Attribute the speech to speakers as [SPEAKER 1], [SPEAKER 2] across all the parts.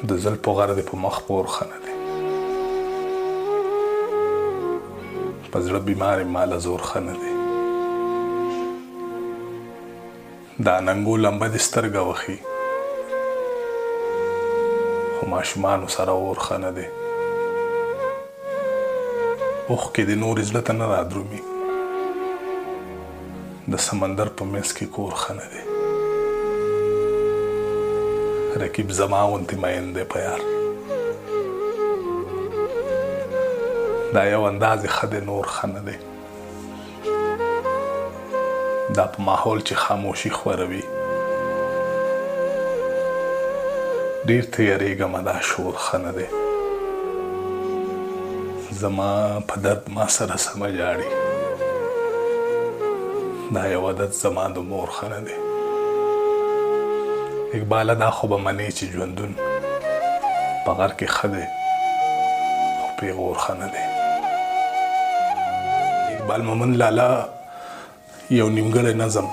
[SPEAKER 1] د زلفو غر دې په مخ پور ښه نه دی، په زړه بیمار یم ماله زور ښه نه دی، دا ننګو لمبه دې سترګه وخي خو ماشومانو سره اور ښه نه دی، اوښکې دې نورې زړه ته نه رادرومي، د سمندر په منځ کې کور ښه نه دی، رقیب زما غوندې مین دی په یار، دا یو انداز ښه دی نور ښه نه دی، دا په ماحول چې خاموشي خوروي ډېر تیارېږمه دا شور ښه نه دی، زما په درد ما سره سمه ژاړي، دا یو عادت زما د مور ښه نه دی، اقباله دا خو به منې چې ژوندون په غر کې ښه دی خو پیغور ښه نه دی. اقبال مومند لالا یو نیمګړی نظم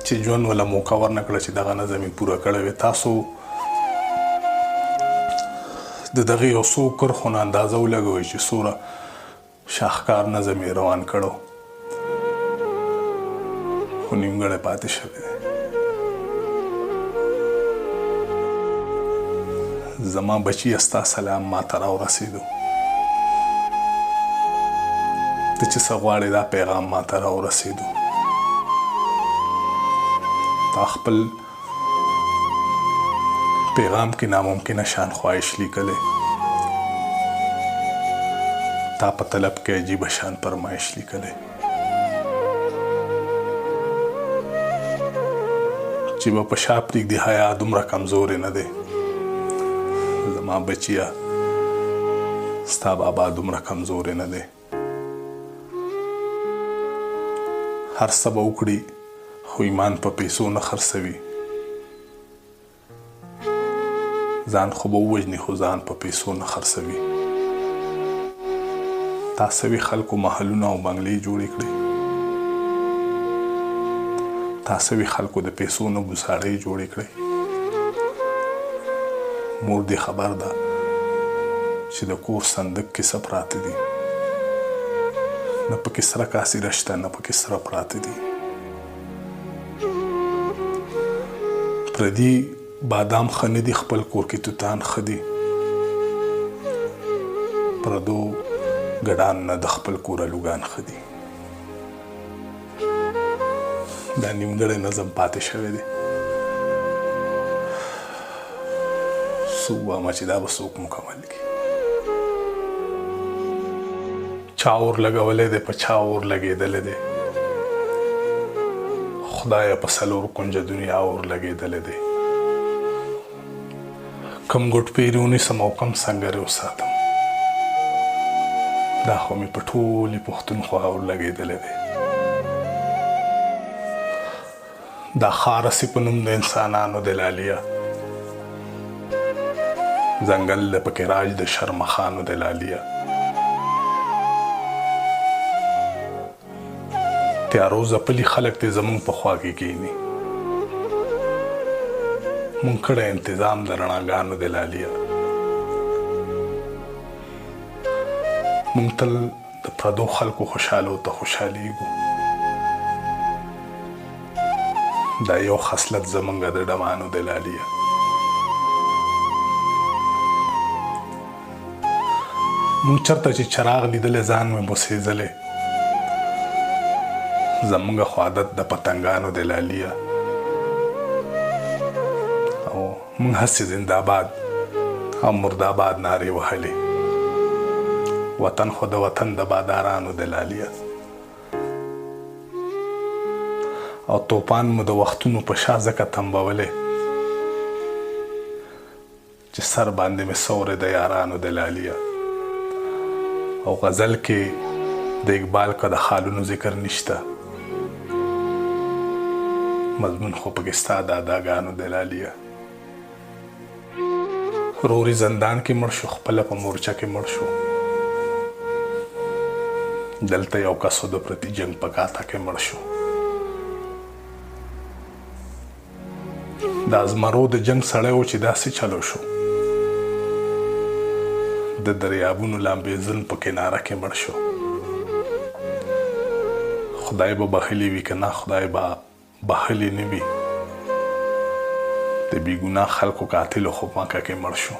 [SPEAKER 1] چې ژوند ولا موقع ورنه کړه چې دغه نظم یې پوره کړی وي، تاسو د دغه یو څو کرښو نه اندازه ولګوئ چې څومره شاهکار نظم یې روان کړو خو نیمګړی پاتې شوی دی. زما بچی ستا سلام ما ته راورسېدو، ته چې څه غواړې دا پیغام ما ته راورسېدو، تا خپل پیغام کې ناممکنه شان خواهش لیکلی، تا په طلب کې عجیبه شان فرمایش لیکلی چې به په شا پرېږدي حیا دومره کمزورې نه دی، زما بچیه ستا بابا دومره کمزورې نه دی، هر څه به وکړي خو ایمان په پیسو نه خرڅوي، ځان خو به ووژني خو ځان په پیسو نه خرڅوي، تا سوي خلکو محلونه او بنګلې جوړې کړې، تا سوي خلکو د پیسو نه بوساړۍ جوړې کړې، مور دې خبر ده چې د کور صندوق کې څه پراته دي، نه پکې سره کاسې شته نه پکې سره پراته دي، پردي بادام ښه نه دي خپل کور کې توتان ښه دي، پردو ګډان نه د خپل کور الوګان ښه دي. دا نیمګړی نظم پاتې شوی دی، څه ووایم چې دا به څوک مکمل کړي، چا اور لګولی دی په چا اور لګېدلی دی، خدایه په څلور کونجه دنیا اور لګېدلی دی، کم ګوټ پیرې ونیسم او کم سنګرې وساتم، دا خو مې په ټولې پښتونخوا اور لګېدلی دی، دا ښار هسې په نوم د انسانانو د لالیه، ځنګل د پکې راج د شرمخانو د لالیه، تیارو ځپلي خلک دې زموږ په خوا کې کښېني، مونږ کړی انتظام د رڼاګانو د لالیه، مونږ تل د پردو خلکو خوشحالو ته خوشحالیږو، دا یو خصلت زمونږ د ډمانو د لالیه، مونږ چرته چې چراغ لیدلی ځان مې بوسېدلی، زمونږ خو عادت د پتنګانو د لالیه، او مونږ هسې زنده‌باد او مرده‌باد نارې وهلې، وطن خو د وطن د بادارانو د لالیه، او توپان مو د وختونو په شا ځکه تنبولی چې سر باندې مې سوری د یارانو د لالیه، او غزل کې د اقبال که د خالونو ذکر نشته، مضمون خو پکې ستا د اداګانو د لالیه، روري زندان کې مړ شو خپله په مورچه کې مړ شو، دلته یو کسو د پرتي جنګ په کاته کې مړ شو. دا زمرو د جنگ سړی و چې داسې چلو شو د دریابونو لامبېزن په کناره کې مړ شو. خدای به بخښلی وي که نه خدای به بخښلی نه وي، د بې ګناه خلکو قاتلو خو مکه کې مړ شو.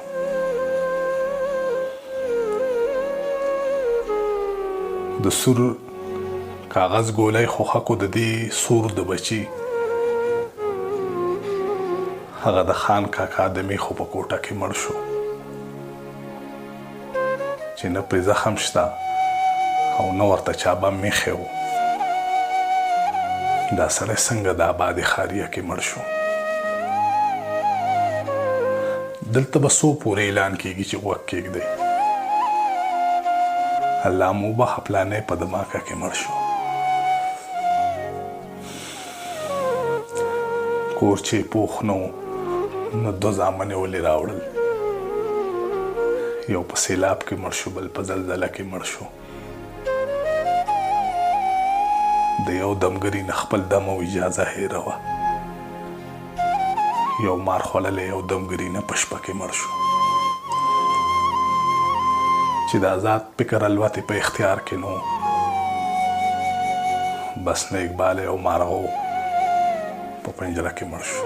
[SPEAKER 1] د سور کاغذ ګولۍ خوخکو د دې سور د بچي هغه د خان کاکا د میخو په کوټه کې مړ شو چې نه پرې زخم شته او نه ورته چا بم میخی و. دا سړی څنګه د آبادې ښاریه کې مړ شو. دلته به څو پورې اعلان کېږي چې غوږ کېږدئ. الله مو وبخښه پلانی په دماکه کې مړ شو. کور چې پوخ نه نو 2 زامن یې ولې راوړل. یو په سیلاب کې مړ شو، بل په زلزله کې مړ شو. د یو دمګري نه خپل دم او اجازه هېره وه. یو مار خوړلی یو دمګري نه په شپه کې مړ شو. چې د آزاد فکر الوتې په اختیار کې نو بس نه اقبال او مارغو په پنجره کې مړ شو.